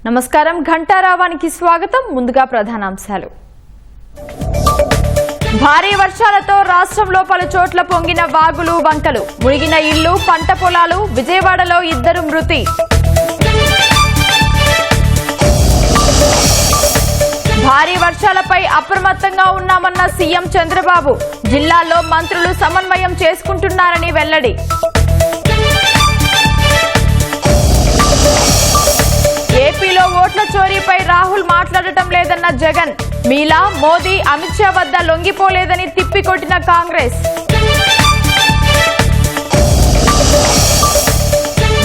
నమస్కారం, ఘంటారావానికి స్వాగతం. ముందుగా ప్రధానాంశాలు. భారీ వర్షాలతో రాష్ట్రంలో పలు చోట్ల పొంగిన వాగులు వంకలు, మునిగిన ఇళ్లు, పంట పొలాలు. విజయవాడలో 2 మృతి. భారీ వర్షాలపై అప్రమత్తంగా ఉన్నామన్న సీఎం చంద్రబాబు. జిల్లాల్లో మంత్రులు సమన్వయం చేసుకుంటున్నారని వెల్లడి. ఏపీలో ఓట్ల చోరీపై రాహుల్ మాట్లాడటం లేదన్న జగన్. మీలా మోదీ, అమిత్ షా వద్ద లొంగిపోలేదని తిప్పికొట్టిన కాంగ్రెస్.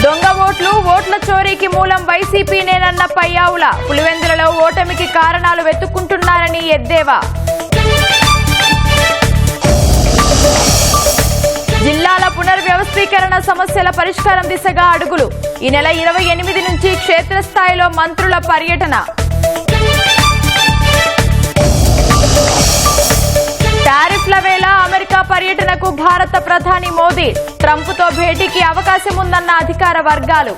దొంగ ఓట్ల చోరీకి మూలం వైసీపీనేనన్న పయ్యావుల. పులివెందులలో ఓటమికి కారణాలు వెతుక్కుంటున్నారని ఎద్దేవా. జిల్లాల పునర్వ్యవస్థీకరణ సమస్యల పరిష్కారం దిశగా అడుగులు. ఈ నెల 28 నుంచి క్షేత్రస్థాయిలో మంత్రుల పర్యటన. టారిఫ్ల వేళ అమెరికా పర్యటనకు భారత ప్రధాని మోదీ. ట్రంప్తో భేటీకి అవకాశం ఉందన్న అధికార వర్గాలు.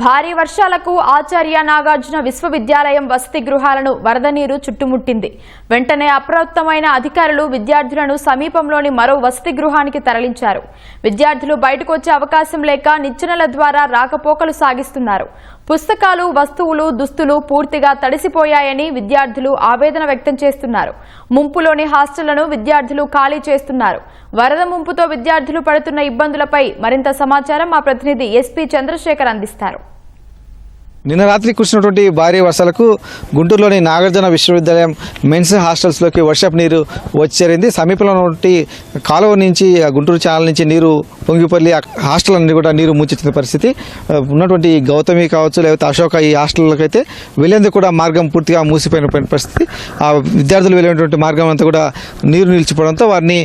భారీ వర్షాలకు ఆచార్య నాగార్జున విశ్వవిద్యాలయం వసతి గృహాలను వరద నీరు చుట్టుముట్టింది. వెంటనే అప్రమత్తమైన అధికారులు విద్యార్థులను సమీపంలోని మరో వసతి గృహానికి తరలించారు. విద్యార్థులు బయటకు వచ్చే అవకాశం లేక నిచ్చెనల ద్వారా రాకపోకలు సాగిస్తున్నారు. పుస్తకాలు, వస్తువులు, దుస్తులు పూర్తిగా తడిసిపోయాయని విద్యార్థులు ఆవేదన వ్యక్తం చేస్తున్నారు. ముంపులోని హాస్టళ్లను విద్యార్థులు ఖాళీ చేస్తున్నారు. వరద ముంపుతో విద్యార్థులు పడుతున్న ఇబ్బందులపై మరింత సమాచారం మా ప్రతినిధి ఎస్పీ చంద్రశేఖర్ అందిస్తారు. నిన్న రాత్రి కురిసినటువంటి భారీ వర్షాలకు గుంటూరులోని నాగార్జున విశ్వవిద్యాలయం మెన్స్ హాస్టల్స్లోకి వర్షపు నీరు వచ్చి చేరింది. సమీపంలో ఉన్నటువంటి కాలువ నుంచి, గుంటూరు ఛానల్ నుంచి నీరు పొంగిపల్లి హాస్టల్ అన్ని కూడా నీరు ముంచెత్తిన పరిస్థితి. ఉన్నటువంటి గౌతమి కావచ్చు, లేకపోతే అశోక, ఈ హాస్టళ్ళకైతే వెళ్లేందుకు కూడా మార్గం పూర్తిగా మూసిపోయిన పరిస్థితి. ఆ విద్యార్థులు వెళ్ళేటువంటి మార్గం అంతా కూడా నీరు నిలిచిపోవడంతో వారిని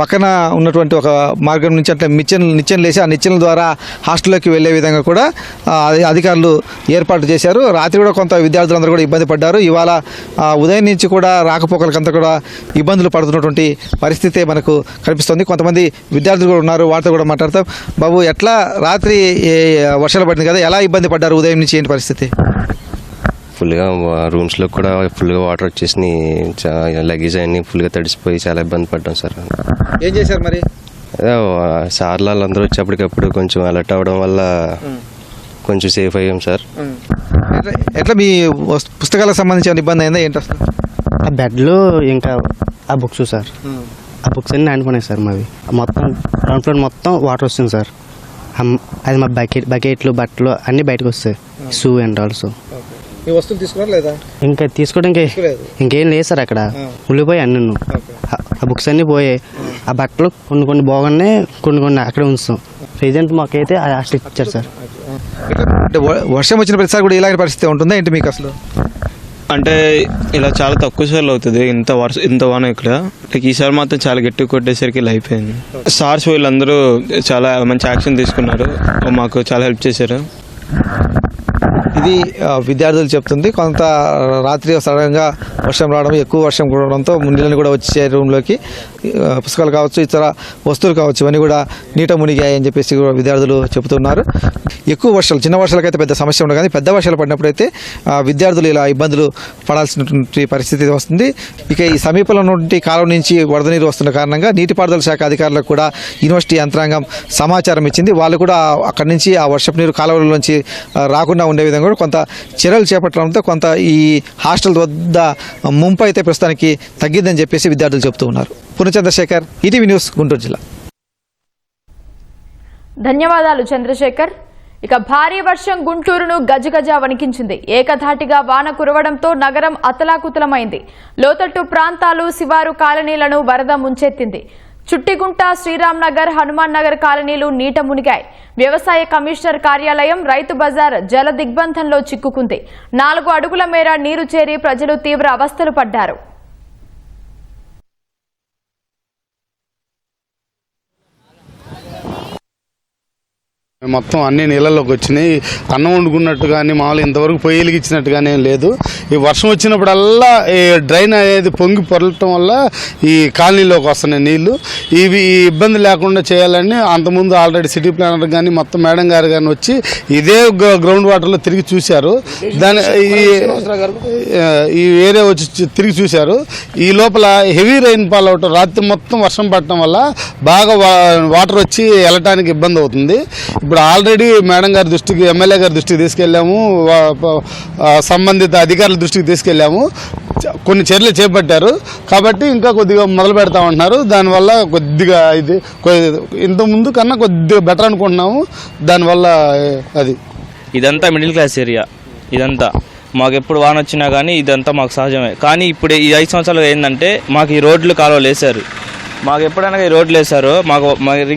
పక్కన ఉన్నటువంటి ఒక మార్గం నుంచి అంటే నిచ్చెనలు వేసి ఆ నిచ్చెనల ద్వారా హాస్టల్లోకి వెళ్లే విధంగా కూడా అధికారులు ఏర్పాటు చేశారు. రాత్రి కూడా కొంత విద్యార్థులందరూ కూడా ఇబ్బంది పడ్డారు. ఇవాళ ఉదయం నుంచి కూడా రాకపోకలకంతా కూడా ఇబ్బందులు పడుతున్నటువంటి పరిస్థితి మనకు కనిపిస్తుంది. కొంతమంది విద్యార్థులు కూడా ఉన్నారు, వారితో కూడా మాట్లాడతాం. బాబు, ఎట్లా రాత్రి వర్షాలు పడింది కదా, ఎలా ఇబ్బంది పడ్డారు ఉదయం నుంచి, ఏంటి పరిస్థితి? ఫుల్గా రూమ్స్లో కూడా ఫుల్గా వాటర్ వచ్చేసి లగేజ్ అన్నీ ఫుల్గా తడిసిపోయి చాలా ఇబ్బంది పడ్డాం సార్. ఏం చేశారు మరి? సార్లు వాళ్ళందరూ వచ్చేప్పటికప్పుడు కొంచెం అలర్ట్ అవ్వడం వల్ల కొంచెం సేఫ్ అయ్యాం సార్. ఎట్లా మీ పుస్తకాలకు సంబంధించిన ఇబ్బంది అయిందా ఏంటి అసలు? ఆ బెడ్లు ఇంకా ఆ బుక్స్ సార్, ఆ బుక్స్ అన్నీ నానిపోయినాయి సార్. మావి మొత్తం గ్రౌండ్ ఫ్లోర్ మొత్తం వాటర్ వస్తుంది సార్. అది మా బకెట్లు, బట్టలు అన్నీ బయటకు వస్తాయి. షూ అండ్ ఆల్సో ఇంకా తీసుకోవడానికి ఇంకేం లేదు సార్. అక్కడ ఉల్లిపోయి అన్నీ ఆ బుక్స్ అన్నీ పోయాయి. ఆ బట్టలు కొన్ని బాగున్నాయి, కొన్ని అక్కడే ఉంచుతాం. ప్రెజెంట్ మాకైతే ఆ హాస్టల్ ఇచ్చారు సార్. అంటే వర్షం వచ్చిన ప్రతిసారి కూడా ఇలాంటి పరిస్థితి ఉంటుందా ఏంటి మీకు అసలు? అంటే ఇలా చాలా తక్కువ సార్లు అవుతుంది ఇంత వాన ఇక్కడ. ఈసారి మాత్రం చాలా గట్టిగా కొట్టేసరికి ఇలా అయిపోయింది. సార్స్ వీళ్ళందరూ చాలా మంచి యాక్షన్ తీసుకున్నారు, మాకు చాలా హెల్ప్ చేశారు. ఇది విద్యార్థులు చెప్తుంది. కొంత రాత్రి సడన్గా వర్షం రావడం, ఎక్కువ వర్షం కురవడంతో నీళ్ళని కూడా వచ్చే రూమ్లోకి పుస్తకాలు కావచ్చు, ఇతర వస్తువులు కావచ్చు, ఇవన్నీ కూడా నీట మునిగాయి అని చెప్పేసి కూడా విద్యార్థులు చెబుతున్నారు. ఎక్కువ వర్షాలు, చిన్న వర్షాలకైతే పెద్ద సమస్య ఉండదు, కానీ పెద్ద వర్షాలు పడినప్పుడైతే విద్యార్థులు ఇలా ఇబ్బందులు పడాల్సినటువంటి పరిస్థితి వస్తుంది. ఇక ఈ సమీపంలో ఉన్నటువంటి కాలువ నుంచి వరద నీరు వస్తున్న కారణంగా నీటిపారుదల శాఖ అధికారులకు కూడా యూనివర్సిటీ యంత్రాంగం సమాచారం ఇచ్చింది. వాళ్ళు కూడా అక్కడి నుంచి ఆ వర్షపు నీరు కాలువలోంచి రాకుండా ఉండే విధంగా కూడా కొంత చర్యలు చేపట్టడంతో కొంత ఈ హాస్టల్ వద్ద ముంపు అయితే ప్రస్తుతానికి తగ్గిందని చెప్పేసి విద్యార్థులు చెబుతూ ఉన్నారు. చంద్రశేఖర్, ఈటీవీ న్యూస్, గుంటూరు జిల్లా. ధన్యవాదాలు చంద్రశేఖర్. ఇక భారీ వర్షం గుంటూరును గజగజ వణికించింది. ఏకధాటిగా వాన కురవడంతో నగరం అతలాకుతలమైంది. లోతట్టు ప్రాంతాలు, శివారు కాలనీలను వరద ముంచెత్తింది. చుట్టిగుంట, శ్రీరామ్ నగర్, హనుమాన్ నగర్ కాలనీలు నీట మునిగాయి. వ్యవసాయ కమిషనర్ కార్యాలయం, రైతు బజార్ జల దిగ్బంధంలో చిక్కుకుంది. 4 అడుగుల మేర నీరు చేరి ప్రజలు తీవ్ర అవస్థలు పడ్డారు. మొత్తం అన్ని నీళ్ళలోకి వచ్చినాయి. అన్నం వండుకున్నట్టు కానీ మామూలు ఇంతవరకు పొయ్యి వెలిగించినట్టు కానీ ఏం లేదు. ఈ వర్షం వచ్చినప్పుడల్లా ఈ డ్రైన్ అనేది పొంగి పొరలటం వల్ల ఈ కాలనీలోకి వస్తున్నాయి నీళ్లు. ఇవి ఈ ఇబ్బంది లేకుండా చేయాలని అంతకుముందు ఆల్రెడీ సిటీ ప్లానర్ కానీ మొత్తం మేడం గారు కానీ వచ్చి ఇదే గ్రౌండ్ వాటర్లో తిరిగి చూశారు. దాని ఈ ఏరియా వచ్చి తిరిగి చూశారు. ఈ లోపల హెవీ రైన్ ఫాల్ అవటం, రాత్రి మొత్తం వర్షం పడటం వల్ల బాగా వాటర్ వచ్చి వెళ్ళటానికి ఇబ్బంది అవుతుంది. ఇప్పుడు ఆల్రెడీ మేడం గారి దృష్టికి, ఎమ్మెల్యే గారి దృష్టికి తీసుకెళ్ళాము, సంబంధిత అధికారుల దృష్టికి తీసుకెళ్ళాము. కొన్ని చర్యలు చేపట్టారు కాబట్టి ఇంకా కొద్దిగా మొదలు పెడతామంటున్నారు. దానివల్ల కొద్దిగా ఇది ఇంతకుముందు కన్నా కొద్దిగా బెటర్ అనుకుంటున్నాము. దానివల్ల అది ఇదంతా మిడిల్ క్లాస్ ఏరియా. ఇదంతా మాకు ఎప్పుడు వాన వచ్చినా కానీ ఇదంతా మాకు సహజమే. కానీ ఇప్పుడు ఈ 5 సంవత్సరాలు ఏంటంటే మాకు ఈ రోడ్లు కాలువలు వేశారు. మాకు ఎప్పుడైనా ఈ రోడ్లు వేశారో మాకు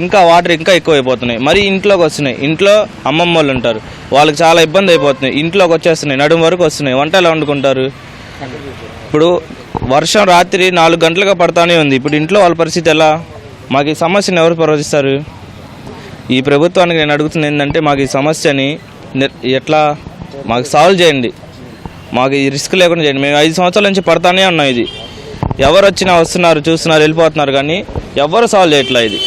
ఇంకా వాటర్ ఇంకా ఎక్కువ అయిపోతున్నాయి. మరి ఇంట్లోకి వస్తున్నాయి. ఇంట్లో అమ్మమ్మ వాళ్ళు ఉంటారు, వాళ్ళకి చాలా ఇబ్బంది అయిపోతున్నాయి. ఇంట్లోకి వచ్చేస్తున్నాయి, నడుము వరకు వస్తున్నాయి. వంట ఎలా వండుకుంటారు? ఇప్పుడు వర్షం రాత్రి 4 గంటలుగా పడతానే ఉంది. ఇప్పుడు ఇంట్లో వాళ్ళ పరిస్థితి ఎలా? మాకు ఈ సమస్యను ఎవరు ప్రవర్తిస్తారు? ఈ ప్రభుత్వానికి నేను అడుగుతుంది ఏంటంటే మాకు ఈ సమస్యని ఎట్లా మాకు సాల్వ్ చేయండి. మాకు ఈ రిస్క్ లేకుండా చేయండి. మేము 5 సంవత్సరాల నుంచి పడతానే ఉన్నాం. ఇది ఎవరు వచ్చినా వస్తున్నారు, చూస్తున్నారు, వెళ్ళిపోతున్నారు, కానీ ఎవరు సాల్వ్ చేయట్లా ఇది.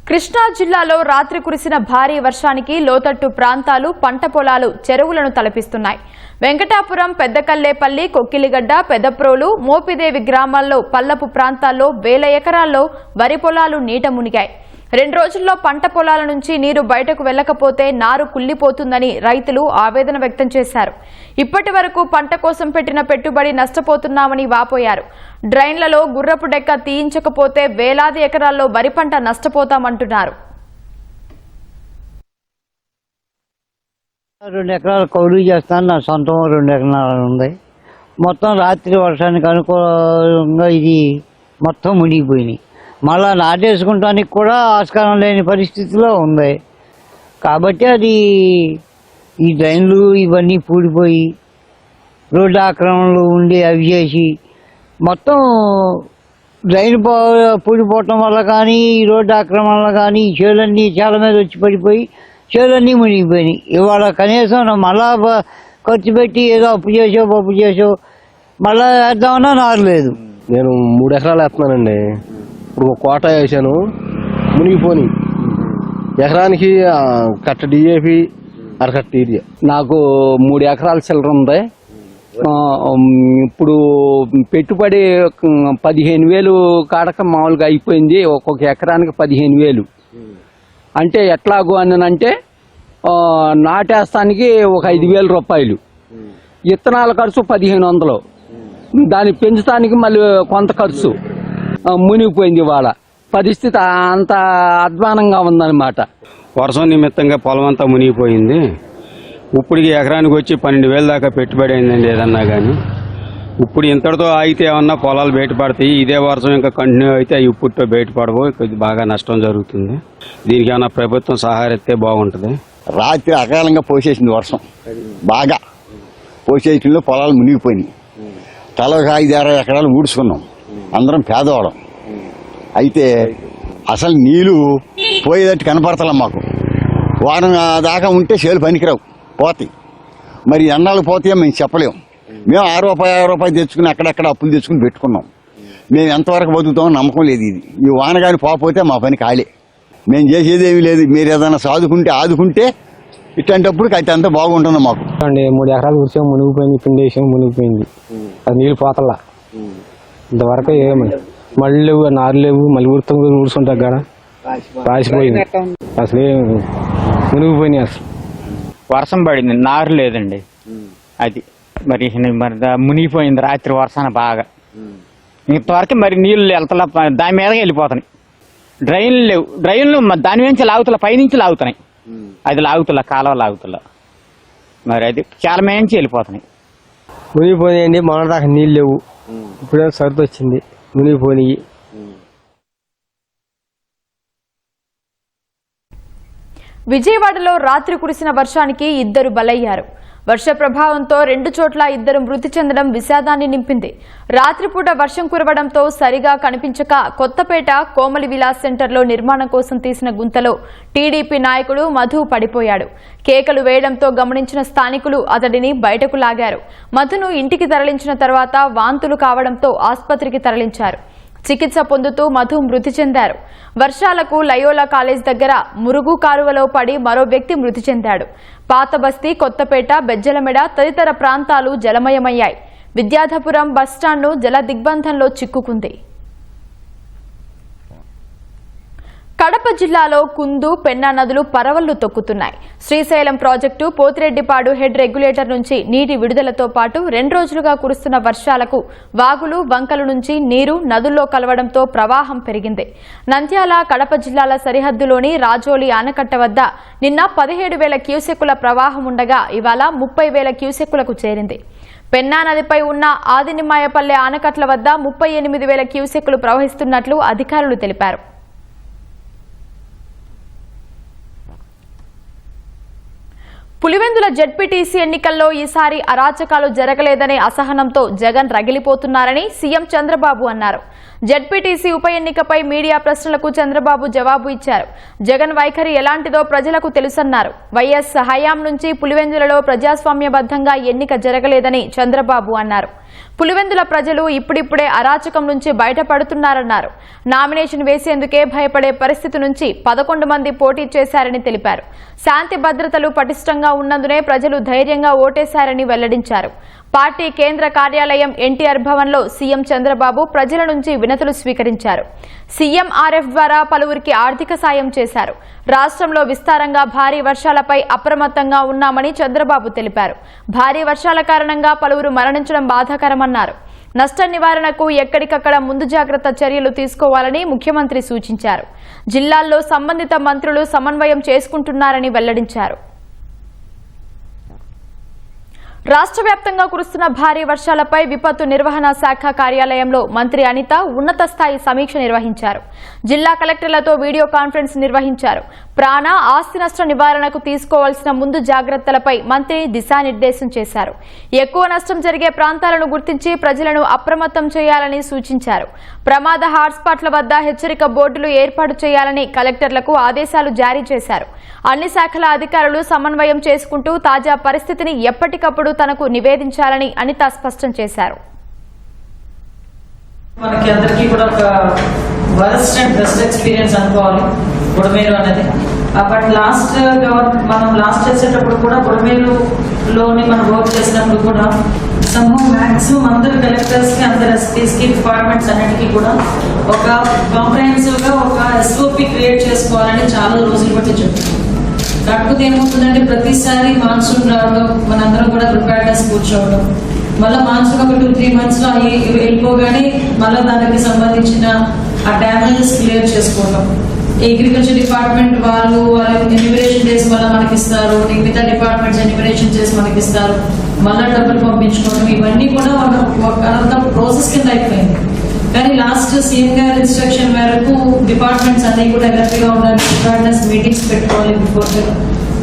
కృష్ణా జిల్లాలో రాత్రి కురిసిన భారీ వర్షానికి లోతట్టు ప్రాంతాలు, పంట పొలాలు, చెరువులను తలపిస్తున్నాయి. వెంకటాపురం, పెద్దకల్లేపల్లి, కొక్కిలిగడ్డ, పెదప్రోలు, మోపిదేవి గ్రామాల్లో పల్లపు ప్రాంతాల్లో వేల ఎకరాల్లో వరి పొలాలు నీట మునిగాయి. 2 రోజుల్లో పంట పొలాల నుంచి నీరు బయటకు వెళ్లకపోతే నారు కుళ్లిపోతుందని రైతులు ఆవేదన వ్యక్తం చేశారు. ఇప్పటి వరకు పంట కోసం పెట్టిన పెట్టుబడి నష్టపోతున్నామని వాపోయారు. డ్రైన్లలో గుర్రపు డెక్క తీయించకపోతే వేలాది ఎకరాల్లో వరి పంట నష్టపోతామంటున్నారు. 2 ఎకరాలు కౌలు చేస్తాను. నా సొంతం 2 ఎకరాలు ఉంది. మొత్తం రాత్రి వర్షానికి అనుకూలంగా ఇది మొత్తం మునిగిపోయినాయి. మళ్ళా నాటేసుకుంటానికి కూడా ఆస్కారం లేని పరిస్థితిలో ఉంది. కాబట్టి అది ఈ డ్రైన్లు ఇవన్నీ పూడిపోయి రోడ్డు ఆక్రమణలు ఉండి అవి చేసి మొత్తం డ్రైన్ పూడిపోవటం వల్ల కానీ ఈ రోడ్డు ఆక్రమణలు కానీ ఈ చేలన్నీ చాలా మీద వచ్చి పడిపోయి చేలన్నీ మునిగిపోయినాయి. ఇవాళ కనీసం మళ్ళా ఖర్చు పెట్టి ఏదో అప్పు చేసో పప్పు చేసో మళ్ళా వేద్దామన్నా నారు లేదు. నేను 3 ఎకరాలు వేస్తున్నానండి. ఇప్పుడు ఒక కోట వేసాను, మునిగిపోని. ఎకరానికి కట్ట డిఏపి, అరకట్ట యూరియా. నాకు 3 ఎకరాల చిల్లర ఉంది. ఇప్పుడు పెట్టుబడి 15,000 కాడక మామూలుగా అయిపోయింది. ఒక్కొక్క ఎకరానికి 15,000. అంటే ఎట్లాగూ అని అంటే నాటేస్తానికి ఒక 5,000 రూపాయలు, విత్తనాల ఖర్చు 1,500, దాన్ని పెంచడానికి మళ్ళీ కొంత ఖర్చు. మునిగిపోయింది. వాళ్ళ పరిస్థితి అంత అధ్వానంగా ఉందన్నమాట. వర్షం నిమిత్తంగా పొలం అంతా మునిగిపోయింది. ఇప్పటికి ఎకరానికి వచ్చి 12,000 దాకా పెట్టుబడి అయిందండి ఏదన్నా కానీ. ఇప్పుడు ఇంతటితో ఆగితే ఏమన్నా పొలాలు బయటపడతాయి. ఇదే వర్షం ఇంకా కంటిన్యూ అయితే అవి ఇప్పుడుతో బయటపడవు. బాగా నష్టం జరుగుతుంది. దీనికి ఏమన్నా ప్రభుత్వం సహాయతే బాగుంటుంది. రాత్రి అకాలంగా పోసేసింది వర్షం. బాగా పోసేయటంలో పొలాలు మునిగిపోయినాయి. తలకు 5-6 ఎకరాలు ఊడ్చుకున్నాం. అందరం పేదవాళ్ళం. అయితే అసలు నీళ్ళు పోయేటట్టు కనపడతలే మాకు. వారం దాకా ఉంటే చేలు పనికిరావు, పోతాయి. మరి ఎండాలు పోతాయో మేము చెప్పలేము. మేము ₹6 తెచ్చుకుని అక్కడక్కడ అప్పులు తెచ్చుకుని పెట్టుకున్నాం. మేము ఎంతవరకు బతుకుతామో నమ్మకం లేదు. ఇది ఈ వాన కానీ పోతే మా పని ఖాళీ. మేము చేసేది ఏమీ లేదు. మీరు ఏదైనా సాదుకుంటే ఆదుకుంటే ఇట్లాంటప్పుడు అయితే అంతా బాగుంటుంది మాకు. 3 ఎకరాలు ఊడ్చాం, మునిగిపోయింది. పిండి వేసాం, మునిగిపోయింది. అది నీళ్ళు పోతల్లా. ఇంతవరకు ఏమని మళ్ళీ లేవు, నారు లేవు. మళ్ళీ ఊడ్చుకుంటా కాడ రాసిపోయింది. అసలు మునిగిపోయినాయి. అసలు వర్షం పడింది, నారు లేదండి. అది మరి మునిగిపోయింది రాత్రి వర్షాన బాగా. ఇంతవరకు మరి నీళ్ళు వెళ్తలా, దాని మీదగా వెళ్ళిపోతున్నాయి. డ్రైన్లు లేవు. డ్రైన్లు దాని నుంచి లాగుతులా, పైనుంచి లాగుతున్నాయి. అది లాగుతులా, కాలువ లాగుతులా. మరి అది చాలా మేంచి వెళ్ళిపోతున్నాయి. మునిగిపోయాయండి. మొన్న దాకా నీళ్ళు లేవు. ఇప్పుడే సరిత వచ్చింది, మునిగిపోయి. విజయవాడలో రాత్రి కురిసిన వర్షానికి 2 బలయ్యారు. వర్ష ప్రభావంతో 2 చోట్ల 2 మృతి చెందడం విషాదాన్ని నింపింది. రాత్రిపూట వర్షం కురవడంతో సరిగా కనిపించక కొత్తపేట కోమలి విలాస్ సెంటర్లో నిర్మాణం కోసం తీసిన గుంతలో టీడీపీ నాయకుడు మధు పడిపోయాడు. కేకలు వేయడంతో గమనించిన స్థానికులు అతడిని బయటకు లాగారు. మధును ఇంటికి తరలించిన తర్వాత వాంతులు కావడంతో ఆసుపత్రికి తరలించారు. చికిత్స పొందుతూ మధు మృతి చెందారు. వర్షాలకు లయోలా కాలేజ్ దగ్గర మురుగు కాలువలో పడి మరో వ్యక్తి మృతి చెందాడు. పాత బస్తీ, కొత్తపేట, బెజ్జలమెడ తదితర ప్రాంతాలు జలమయమయ్యాయి. విద్యాధపురం బస్టాండ్ను జల దిగ్బంధంలో చిక్కుకుంది. కడప జిల్లాలో కుందు, పెన్నా నదులు పరవళ్లు తొక్కుతున్నాయి. Srisailam project Pothireddypadu head regulator నుంచి నీటి విడుదలతో పాటు 2 రోజులుగా కురుస్తున్న వర్షాలకు వాగులు, వంకల నుంచి నీరు నదుల్లో కలవడంతో ప్రవాహం పెరిగింది. నంద్యాల, కడప జిల్లాల సరిహద్దులోని రాజోలి ఆనకట్ట వద్ద నిన్న 17,000 క్యూసెక్కుల ప్రవాహం ఉండగా ఇవాళ 30,000 క్యూసెక్కులకు చేరింది. పెన్నా నదిపై ఉన్న ఆదినిమాయపల్లె ఆనకట్ల వద్ద 38,000 క్యూసెక్కులు ప్రవహిస్తున్నట్లు అధికారులు తెలిపారు. పులివెందుల జెడ్పీటీసీ ఎన్నికల్లో ఈసారి అరాచకాలు జరగలేదనే అసహనంతో జగన్ రగిలిపోతున్నారని సీఎం చంద్రబాబు అన్నారు. జెడ్పీటీసీ ఉప ఎన్నికపై మీడియా ప్రశ్నలకు చంద్రబాబు జవాబు ఇచ్చారు. జగన్ వైఖరి ఎలాంటిదో ప్రజలకు తెలుసన్నారు. వైఎస్ హయాం నుంచి పులివెందులలో ప్రజాస్వామ్యబద్ధంగా ఎన్నిక జరగలేదని చంద్రబాబు అన్నారు. పులివెందుల ప్రజలు ఇప్పుడిప్పుడే అరాచకం నుంచి బయటపడుతున్నారన్నారు. నామినేషన్ వేసేందుకే భయపడే పరిస్థితి నుంచి 11 మంది పోటీ చేశారని తెలిపారు. శాంతి భద్రతలు పటిష్టంగా ఉన్నందునే ప్రజలు ధైర్యంగా ఓటేశారని వెల్లడించారు. పార్టీ కేంద్ర కార్యాలయం ఎన్టీఆర్ భవన్లో సీఎం చంద్రబాబు ప్రజల నుంచి వినతులు స్వీకరించారు. సీఎంఆర్ఎఫ్ ద్వారా పలువురికి ఆర్థిక సాయం చేశారు. రాష్ట్రంలో విస్తారంగా భారీ వర్షాలపై అప్రమత్తంగా ఉన్నామని చంద్రబాబు తెలిపారు. భారీ వర్షాల కారణంగా పలువురు మరణించడం బాధాకరమన్నారు. నష్ట నివారణకు ఎక్కడికక్కడ ముందు జాగ్రత్త చర్యలు తీసుకోవాలని ముఖ్యమంత్రి సూచించారు. జిల్లాల్లో సంబంధిత మంత్రులు సమన్వయం చేసుకుంటున్నారని వెల్లడించారు. రాష్ట్ర వ్యాప్తంగా కురుస్తున్న భారీ వర్షాలపై విపత్తు నిర్వహణ శాఖ కార్యాలయంలో మంత్రి అనిత ఉన్నత స్థాయి సమీక్ష నిర్వహించారు. జిల్లా కలెక్టర్లతో వీడియో కాన్ఫరెన్స్ నిర్వహించారు. ప్రాణ, ఆస్తి నష్ట నివారణకు తీసుకోవాల్సిన ముందు జాగ్రత్తలపై మంత్రి దిశానిర్దేశం చేశారు. ఎక్కువ నష్టం జరిగే ప్రాంతాలను గుర్తించి ప్రజలను అప్రమత్తం చేయాలని సూచించారు. ప్రమాద హాట్స్పాట్ల వద్ద హెచ్చరిక బోర్డులు ఏర్పాటు చేయాలని కలెక్టర్లకు ఆదేశాలు జారీ చేశారు. అన్ని శాఖల అధికారులు సమన్వయం చేసుకుంటూ తాజా పరిస్థితిని ఎప్పటికప్పుడు తనకు నివేదించాలని అనిత స్పష్టం చేశారు. మనకి అందరికీ కూడా ఒక వరస్ట్ అండ్ బెస్ట్ ఎక్స్పీరియన్స్ అనుకోవాలి బుడమేరు అనేది. బట్ మనం లాస్ట్ చేసేటప్పుడు కూడా బుడమేరులోని మనం వర్క్ చేసినప్పుడు కూడా మ్యాక్సిమం అందరు కలెక్టర్స్ కి, అందరు ఎస్పీస్ కి, డిపార్ట్మెంట్స్ అన్నిటికీ కూడా ఒక కాంప్రహెన్సివ్ గా ఒక ఎస్ఓపి క్రియేట్ చేసుకోవాలని చాలా రోజులు బట్టి చెప్తున్నాం. కాకపోతే ఏమవుతుందంటే ప్రతిసారి మాన్సూన్ రావడం, మనందరం కూడా ప్రిపేర్నెస్ కూర్చోవడం, మళ్ళీ మాన్సూన్ ఒక 2-3 months లో వెళ్ళిపోగానే మళ్ళీ దానికి సంబంధించిన ఆ డ్యామేజెస్ క్లియర్ చేసుకోవడం. అగ్రికల్చర్ డిపార్ట్మెంట్ వాళ్ళు ఎన్యూమరేషన్ చేసి మళ్ళీ మనకి ఇస్తారు, మిగతా డిపార్ట్మెంట్స్ ఎన్యూమరేషన్ చేసి మనకి ఇస్తారు, మళ్ళీ డబ్బులు పంపించుకోవడం, ఇవన్నీ కూడా ఒక ప్రాసెస్ కింద అయిపోయింది. కానీ లాస్ట్ సీఎం గారి ఇన్స్ట్రక్షన్ మేరకు డిపార్ట్మెంట్స్ అన్ని కూడా అలర్ట్గా ఉండాలి, ప్రిపేర్నెస్ మీటింగ్స్ పెట్టుకోవాలి బిఫోర్.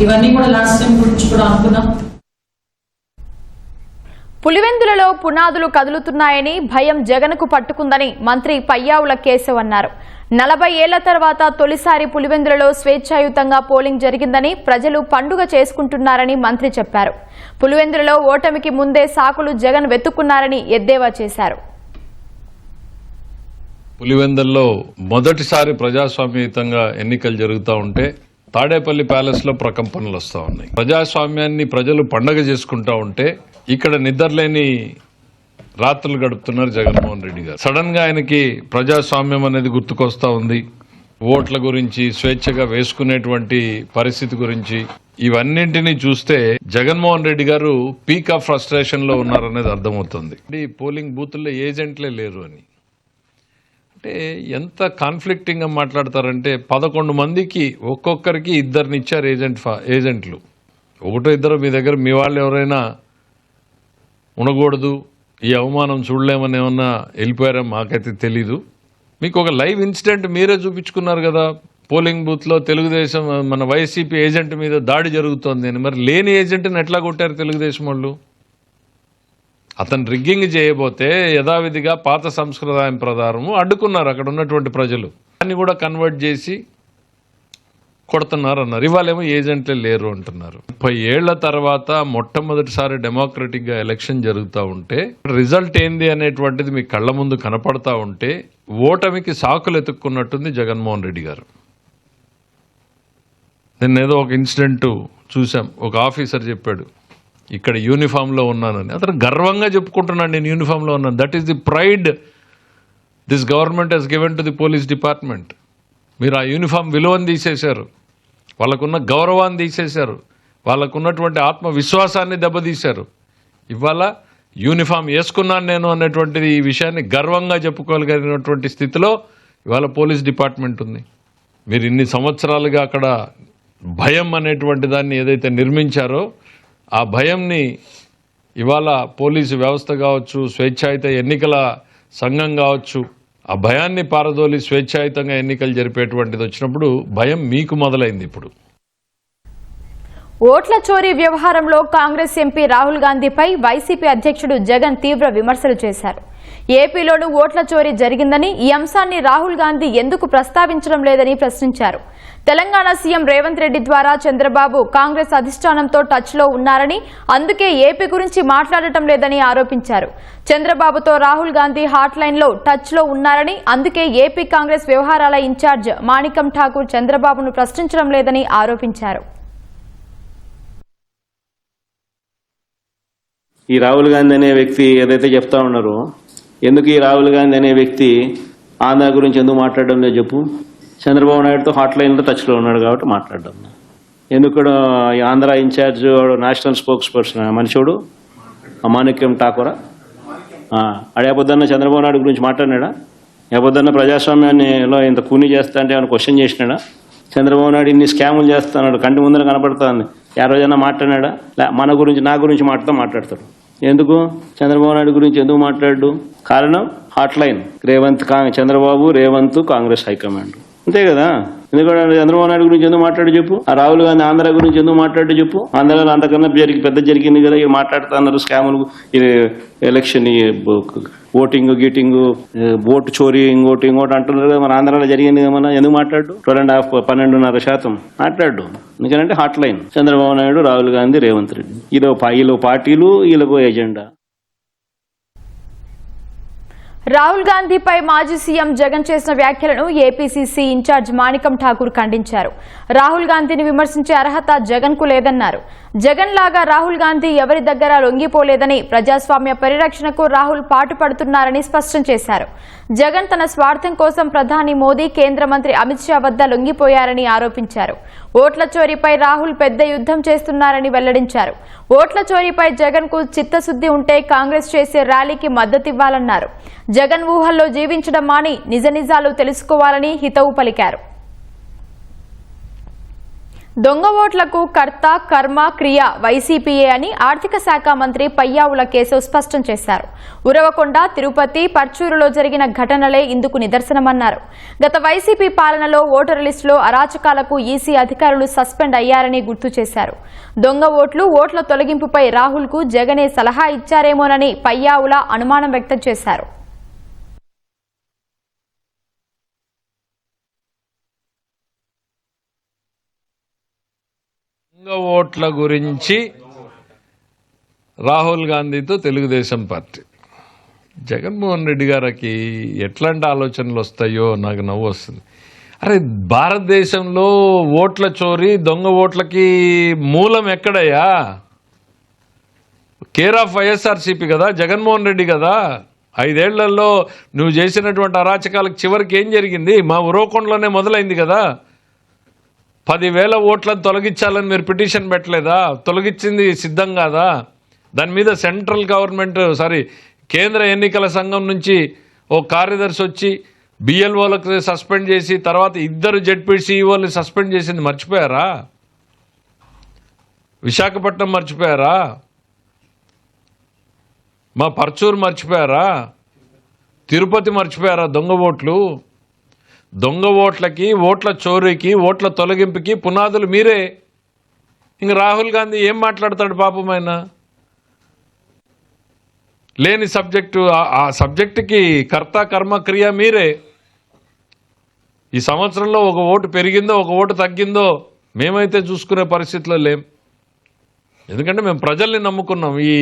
ఇవన్నీ కూడా లాస్ట్ టైం గురించి కూడా అనుకున్నాం. పులివెందులలో పునాదులు కదులుతున్నాయని భయం జగన్కు పట్టుకుందని మంత్రి పయ్యావుల కేశవ్ అన్నారు. 40 ఏళ్ల తర్వాత తొలిసారి పులివెందులలో స్వేచ్ఛాయుతంగా పోలింగ్ జరిగిందని, ప్రజలు పండుగ చేసుకుంటున్నారని మంత్రి చెప్పారు. పులివెందులలో ఓటమికి ముందే సాకులు జగన్ వెతుక్కున్నారని ఎద్దేవా చేశారు. పులివెందుల్లో మొదటిసారి ప్రజాస్వామ్యయుతంగా ఎన్నికలు జరుగుతూ ఉంటే తాడేపల్లి ప్యాలెస్ లో ప్రకంపనలు వస్తూ ఉన్నాయి. ప్రజాస్వామ్యాన్ని ప్రజలు పండగ చేసుకుంటా ఉంటే ఇక్కడ నిద్రలేని రాత్రులు గడుపుతున్నారు జగన్మోహన్ రెడ్డి గారు. సడన్ గా ఆయనకి ప్రజాస్వామ్యం అనేది గుర్తుకొస్తా ఉంది. ఓట్ల గురించి, స్వేచ్ఛగా వేసుకునేటువంటి పరిస్థితి గురించి, ఇవన్నింటినీ చూస్తే జగన్మోహన్ రెడ్డి గారు పీక్ ఆఫ్ ఫ్రస్ట్రేషన్ లో ఉన్నారనేది అర్థమవుతుంది. పోలింగ్ బూతుల్లో ఏజెంట్లే లేరు అని అంటే ఎంత కాన్ఫ్లిక్టింగ్ గా మాట్లాడతారంటే 11 మందికి ఒక్కొక్కరికి 2 ఇచ్చారు ఏజెంట్లు. 1-2 మీ దగ్గర మీ వాళ్ళు ఎవరైనా ఉండకూడదు, ఈ అవమానం చూడలేమని ఏమన్నా వెళ్ళిపోయారా మాకైతే తెలీదు. మీకు ఒక లైవ్ ఇన్సిడెంట్ మీరే చూపించుకున్నారు కదా. పోలింగ్ బూత్లో తెలుగుదేశం మన వైసీపీ ఏజెంట్ మీద దాడి జరుగుతోంది అని. మరి లేని ఏజెంట్ని ఎట్లా కొట్టారు తెలుగుదేశం వాళ్ళు? అతను రిగ్గింగ్ చేయబోతే యథావిధిగా పాత సంస్కృతాయం ప్రకారము అడ్డుకున్నారు అక్కడ ఉన్నటువంటి ప్రజలు. దాన్ని కూడా కన్వర్ట్ చేసి కొడుతున్నారు అన్నారు. ఇవాళేమో ఏజెంట్లే లేరు అంటున్నారు. 30 ఏళ్ల తర్వాత మొట్టమొదటిసారి డెమోక్రటిక్గా ఎలక్షన్ జరుగుతూ ఉంటే రిజల్ట్ ఏంది అనేటువంటిది మీ కళ్ళ ముందు కనపడతా ఉంటే ఓటమికి సాకులు ఎత్తుక్కున్నట్టుంది జగన్మోహన్ రెడ్డి గారు. నిన్న ఏదో ఒక ఇన్సిడెంట్ చూసాం. ఒక ఆఫీసర్ చెప్పాడు ఇక్కడ యూనిఫామ్లో ఉన్నానని. అతను గర్వంగా చెప్పుకుంటున్నాడు నేను యూనిఫామ్లో ఉన్నాను. That is the pride this government has given to the police department. మీరు ఆ యూనిఫామ్ విలువను తీసేశారు, వాళ్ళకున్న గౌరవాన్ని తీసేశారు, వాళ్ళకున్నటువంటి ఆత్మవిశ్వాసాన్ని దెబ్బతీశారు. ఇవాళ యూనిఫామ్ వేసుకున్నాను నేను అన్నటువంటిది ఈ విషయాన్ని గర్వంగా చెప్పుకోగలిగినటువంటి స్థితిలో ఇవాళ పోలీస్ డిపార్ట్మెంట్ ఉంది. మీరు ఇన్ని సంవత్సరాలుగా అక్కడ భయం అనేటువంటి దాన్ని ఏదైతే నిర్మించారో ఆ భయంని ఇవాళ పోలీసు వ్యవస్థ కావచ్చు, స్వేచ్ఛాయుత ఎన్నికల సంఘం కావచ్చు, ఆ భయాన్ని పారదోలి స్వేచ్ఛాయుతంగా ఎన్నికలు జరిపేటువంటిది వచ్చినప్పుడు భయం మీకు మొదలైంది. ఇప్పుడు ఓట్ల చోరీ వ్యవహారంలో కాంగ్రెస్ ఎంపీ రాహుల్ గాంధీపై వైసీపీ అధ్యక్షుడు జగన్ తీవ్ర విమర్శలు చేశారు. ఏపీలోనూ ఓట్ల చోరీ జరిగిందని, ఈ అంశాన్ని రాహుల్ గాంధీ ఎందుకు ప్రస్తావించడం లేదని ప్రశ్నించారు. తెలంగాణ సీఎం రేవంత్ రెడ్డి ద్వారా చంద్రబాబు కాంగ్రెస్ అధిష్టానంతో టచ్లో ఉన్నారని, అందుకే ఏపీ గురించి మాట్లాడటం లేదని ఆరోపించారు. చంద్రబాబుతో రాహుల్ గాంధీ హాట్లైన్లో టచ్లో ఉన్నారని, అందుకే ఏపీ కాంగ్రెస్ వ్యవహారాల ఇన్ఛార్జ్ మాణికం ఠాకూర్ చంద్రబాబును ప్రశ్నించడం లేదని ఆరోపించారు. ఈ రాహుల్ గాంధీ అనే వ్యక్తి ఏదైతే చెప్తా ఉన్నారో, ఎందుకు ఈ రాహుల్ గాంధీ అనే వ్యక్తి ఆంధ్ర గురించి ఎందుకు మాట్లాడడం లేదు చెప్పు. చంద్రబాబు నాయుడుతో హాట్లైన్లో టచ్లో ఉన్నాడు కాబట్టి మాట్లాడడం. ఎందుకు Andhra in-charge national spokesperson మనిషిడు మాణిక్యం ఠాకూరా అడేపొద్దన్న చంద్రబాబు నాయుడు గురించి మాట్లాడినాడా? ఏపొద్దన్న ప్రజాస్వామ్యాన్నిలో ఇంత కూనీ చేస్తా అంటే ఏమైనా క్వశ్చన్ చేసినాడా? చంద్రబాబు నాయుడు ఇన్ని స్కాములు చేస్తున్నాడు, కంటి ముందర కనపడుతుంది. ఏ రోజైనా మాట్లాడినాడా? మన గురించి నా గురించి మాట్లాడతాడు. ఎందుకు చంద్రబాబు నాయుడు గురించి ఎందుకు మాట్లాడు? కారణం హాట్లైన్ చంద్రబాబు రేవంత్ కాంగ్రెస్ హైకమాండ్, అంతే కదా. ఎందుకంటే చంద్రబాబు నాయుడు గురించి ఎందుకు మాట్లాడు చెప్పు. ఆ రాహుల్ గాంధీ ఆంధ్ర గురించి ఎందుకు మాట్లాడు చెప్పు. ఆంధ్రలో అంతకన్నా పెద్ద జరిగింది కదా, ఇవి మాట్లాడుతున్నారు స్కాములు, ఎలక్షన్ ఓటింగ్ గీటింగ్, ఓటు చోరీ, ఇంకోటి అంటున్నారు కదా. మన ఆంధ్రాలో జరిగింది కదా, మన ఎందుకు మాట్లాడు? 12.5% మాట్లాడు. ఎందుకంటే హాట్లైన్ చంద్రబాబు నాయుడు, రాహుల్ గాంధీ, రేవంత్ రెడ్డి, వీళ్ళు పార్టీలు, వీళ్ళకు ఎజెండా. రాహుల్ గాంధీపై మాజీ సీఎం జగన్ చేసిన వ్యాఖ్యలను ఏపీసీసీ ఇన్ఛార్జ్ మాణికం ఠాకూర్ ఖండించారు. రాహుల్ గాంధీని విమర్శించే అర్హత జగన్ కు లేదన్నారు. జగన్ లాగా రాహుల్ గాంధీ ఎవరి దగ్గర లొంగిపోలేదని, ప్రజాస్వామ్య పరిరక్షణకు రాహుల్ పాటుపడుతున్నారని స్పష్టం చేశారు. జగన్ తన స్వార్థం కోసం ప్రధాని మోదీ, కేంద్ర మంత్రి అమిత్ షా వద్ద లొంగిపోయారని ఆరోపించారు. ఓట్ల చోరీపై రాహుల్ పెద్ద యుద్ధం చేస్తున్నారని వెల్లడించారు. ఓట్ల చోరీపై జగన్ కు చిత్తశుద్ది ఉంటే కాంగ్రెస్ చేసే ర్యాలీకి మద్దతివ్వాలన్నారు. జగన్ ఊహల్లో జీవించడం మాని నిజ నిజాలు తెలుసుకోవాలని హితవు పలికారు. దొంగ ఓట్లకు కర్త, కర్మ, క్రియ వైసీపీయే అని ఆర్థిక శాఖ మంత్రి పయ్యావుల కేశవ్ స్పష్టం చేశారు. ఉరవకొండ, తిరుపతి, పర్చూరులో జరిగిన ఘటనలే ఇందుకు నిదర్శనమన్నారు. గత వైసీపీ పాలనలో ఓటరు లిస్టులో అరాచకాలకు ఈసీ అధికారులు సస్పెండ్ అయ్యారని గుర్తు చేశారు. దొంగ ఓట్లు, ఓట్ల తొలగింపుపై రాహుల్ కు జగనే సలహా ఇచ్చారేమోనని పయ్యావుల అనుమానం వ్యక్తం చేశారు. ఓట్ల గురించి రాహుల్ గాంధీతో తెలుగుదేశం పార్టీ, జగన్మోహన్ రెడ్డి గారికి ఎట్లాంటి ఆలోచనలు వస్తాయో నాకు నవ్వు వస్తుంది. అరే, భారతదేశంలో ఓట్ల చోరీ, దొంగ ఓట్లకి మూలం ఎక్కడయ్యా? కేర్ ఆఫ్ వైఎస్ఆర్సీపీ కదా, జగన్మోహన్ రెడ్డి కదా. 5 ఏళ్లలో నువ్వు చేసినటువంటి అరాచకాలకు చివరికి ఏం జరిగింది? మా ఉరవకొండలోనే మొదలైంది కదా. 10,000 ఓట్లను తొలగించాలని మీరు పిటిషన్ పెట్టలేదా? తొలగించింది సిద్ధం కాదా? దాని మీద సెంట్రల్ గవర్నమెంట్ కేంద్ర ఎన్నికల సంఘం నుంచి ఓ కార్యదర్శి వచ్చి బిఎల్ఓలకు సస్పెండ్ చేసి తర్వాత 2 జెడ్పీసీఈఓలు సస్పెండ్ చేసింది మర్చిపోయారా? విశాఖపట్నం మర్చిపోయారా? మా పర్చూరు మర్చిపోయారా? తిరుపతి మర్చిపోయారా? దొంగ ఓట్లు. దొంగ ఓట్లకి, ఓట్ల చోరీకి, ఓట్ల తొలగింపుకి పునాదులు మీరే. ఇంక రాహుల్ గాంధీ ఏం మాట్లాడతాడు పాపం ఆయన? లేని సబ్జెక్టు, ఆ సబ్జెక్టుకి కర్త కర్మ క్రియ మీరే. ఈ సంవత్సరంలో ఒక ఓటు పెరిగిందో ఒక ఓటు తగ్గిందో మేమైతే చూసుకునే పరిస్థితిలో లేం. ఎందుకంటే మేము ప్రజల్ని నమ్ముకున్నాం, ఈ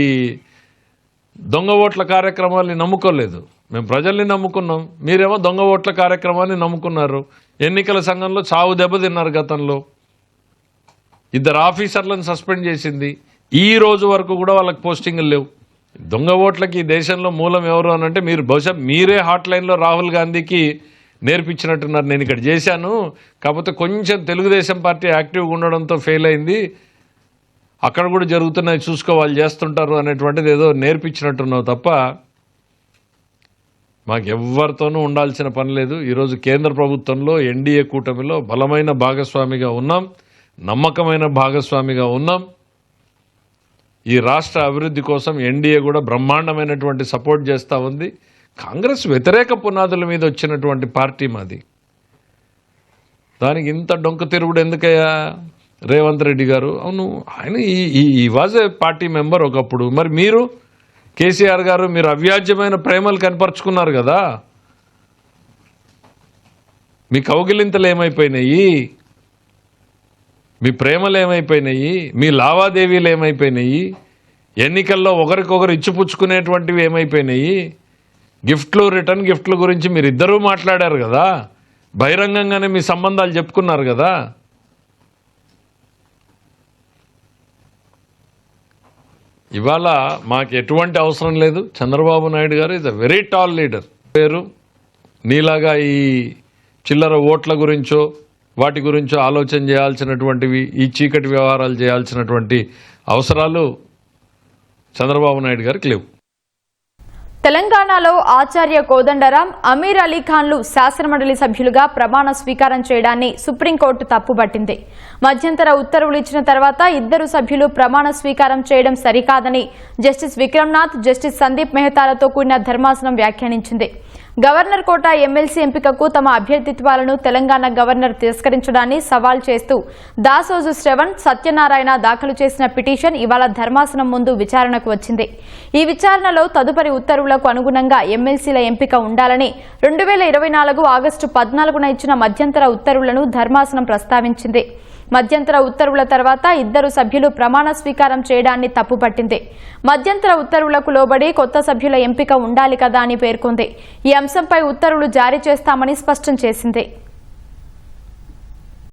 దొంగ ఓట్ల కార్యక్రమాల్ని నమ్ముకోలేదు. మేము ప్రజల్ని నమ్ముకున్నాం, మీరేమో దొంగ ఓట్ల కార్యక్రమాన్ని నమ్ముకున్నారు. ఎన్నికల సంఘంలో చావు దెబ్బతిన్నారు. గతంలో 2 ఆఫీసర్లను సస్పెండ్ చేసింది. ఈ రోజు వరకు కూడా వాళ్ళకి పోస్టింగ్లు లేవు. దొంగ ఓట్లకి ఈ దేశంలో మూలం ఎవరు అని అంటే మీరు బహుశా మీరే హాట్ లైన్లో రాహుల్ గాంధీకి నేర్పించినట్టున్నారు. నేను ఇక్కడ చేశాను, కాకపోతే కొంచెం తెలుగుదేశం పార్టీ యాక్టివ్గా ఉండడంతో ఫెయిల్ అయింది, అక్కడ కూడా జరుగుతున్నాయి చూసుకోవాలి చేస్తుంటారు అనేటువంటిది ఏదో నేర్పించినట్టున్నావు తప్ప మాకెవ్వరితోనూ ఉండాల్సిన పని లేదు. ఈరోజు కేంద్ర ప్రభుత్వంలో ఎన్డీఏ కూటమిలో బలమైన భాగస్వామిగా ఉన్నాం, నమ్మకమైన భాగస్వామిగా ఉన్నాం. ఈ రాష్ట్ర అభివృద్ధి కోసం ఎన్డీఏ కూడా బ్రహ్మాండమైనటువంటి సపోర్ట్ చేస్తూ ఉంది. కాంగ్రెస్ వ్యతిరేక పునాదుల మీద వచ్చినటువంటి పార్టీ మాది. దానికి ఇంత డొంక తిరుగుడు ఎందుకయ్యా రేవంత్ రెడ్డి గారు? అవును, ఆయన ఈ వాజ్ ఏ పార్టీ మెంబర్ ఒకప్పుడు. మరి మీరు కేసీఆర్ గారు మీరు అవ్యాజ్యమైన ప్రేమలు కనపరుచుకున్నారు కదా, మీ కౌగిలింతలు ఏమైపోయినాయి? మీ ప్రేమలు ఏమైపోయినాయి? మీ లావాదేవీలు ఏమైపోయినాయి? ఎన్నికల్లో ఒకరికొకరు ఇచ్చిపుచ్చుకునేటువంటివి ఏమైపోయినాయి? గిఫ్ట్లు, రిటర్న్ గిఫ్ట్ల గురించి మీరిద్దరూ మాట్లాడారు కదా, బహిరంగంగానే మీ సంబంధాలు చెప్పుకున్నారు కదా. ఇవాళ మాకు ఎటువంటి అవసరం లేదు. చంద్రబాబు నాయుడు గారు is a very tall leader. పేరు నీలాగా ఈ చిల్లర ఓట్ల గురించో వాటి గురించో ఆలోచన చేయాల్సినటువంటివి, ఈ చీకటి వ్యవహారాలు చేయాల్సినటువంటి అవసరాలు చంద్రబాబు నాయుడు గారికి లేవు. తెలంగాణలో ఆచార్య కోదండరాం, అమీర్ అలీ ఖాన్లు శాసనమండలి సభ్యులుగా ప్రమాణ స్వీకారం చేయడాన్ని సుప్రీంకోర్టు తప్పుబట్టింది. మధ్యంతర ఉత్తర్వులు ఇచ్చిన తర్వాత 2 సభ్యులు ప్రమాణ స్వీకారం చేయడం సరికాదని జస్టిస్ విక్రమ్నాథ్, జస్టిస్ సందీప్ మెహతాలతో కూడిన ధర్మాసనం వ్యాఖ్యానించింది. గవర్నర్ కోటా ఎమ్మెల్సీ ఎంపికకు తమ అభ్యర్థిత్వాలను తెలంగాణ గవర్నర్ తిరస్కరించడాన్ని సవాల్ చేస్తూ దాసోజు శ్రవణ్, సత్యనారాయణ దాఖలు చేసిన పిటిషన్ ఇవాళ ధర్మాసనం ముందు విచారణకు వచ్చింది. ఈ విచారణలో తదుపరి ఉత్తర్వులకు అనుగుణంగా ఎమ్మెల్సీల ఎంపిక ఉండాలని 2024 ఆగస్టు 14న ఇచ్చిన మధ్యంతర ఉత్తర్వులను ధర్మాసనం ప్రస్తావించింది. మధ్యంతర ఉత్తర్వుల తర్వాత 2 సభ్యులు ప్రమాణ స్వీకారం చేయడాన్ని తప్పుపట్టింది. మధ్యంతర ఉత్తర్వులకు లోబడి కొత్త సభ్యుల ఎంపిక ఉండాలి కదా అని పేర్కొంది. ఈ అంశంపై ఉత్తర్వులు జారీ చేస్తామని స్పష్టం చేసింది.